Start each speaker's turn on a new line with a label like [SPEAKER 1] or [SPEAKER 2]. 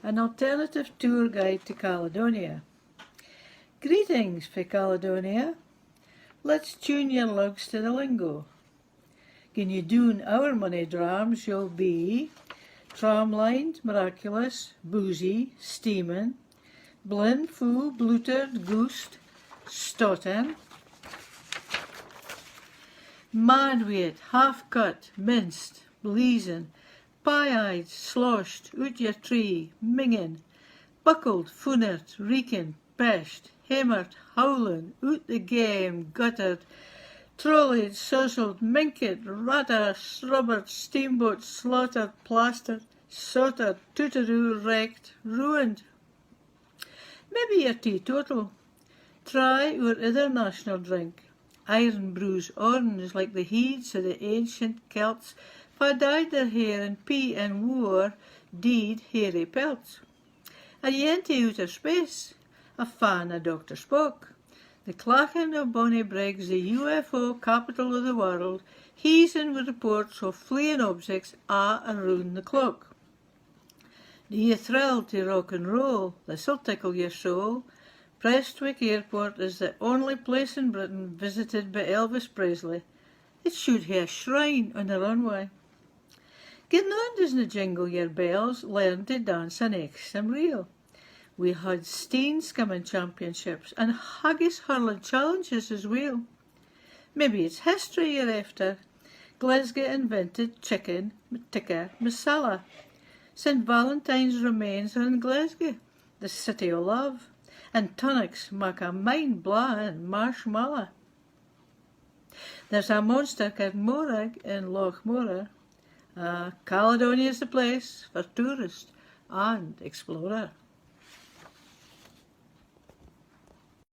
[SPEAKER 1] an alternative tour guide to Caledonia. Greetings for Caledonia. Let's tune your lugs to the lingo. Gin you doen our money drams, you'll be tramlined, miraculous, boozy, steamin', blind, fool, bloated, goosed, stotten, madweight, half-cut, minced, bleezin', pie-eyed, sloshed, out your tree, mingin', buckled, foonert, reekin', peshed, hammered, howlin', out the game, guttered, trolleyed, suzzled, minked, rattered, rubbered, steamboat, slaughtered, plastered, sottered, tootaroo, wrecked, ruined. Maybe you're teetotal. Try our other national drink. Iron brews orange like the heeds of the ancient Celts, fa dyed their hair in pea and war, deed hairy pelts. A yenty outer space, a fan of Dr. Spock. The clachan of Bonnie Briggs, the UFO capital of the world, heaving with reports of fleeing objects around the clock. Do you thrill to rock and roll? This'll tickle your soul. Prestwick Airport is the only place in Britain visited by Elvis Presley. It should have a shrine on the runway. Gin on doesn't jingle your bells, learn to dance and act some real. We had steam skimming championships and haggis hurling challenges as well. Maybe it's history you're after. Glasgow invented chicken tikka masala. St. Valentine's remains are in Glasgow, the city of love, and tonics make a mind blowing marshmallow. There's a monster called Morag in Loch Mora. Caledonia is the place for tourist and explorer.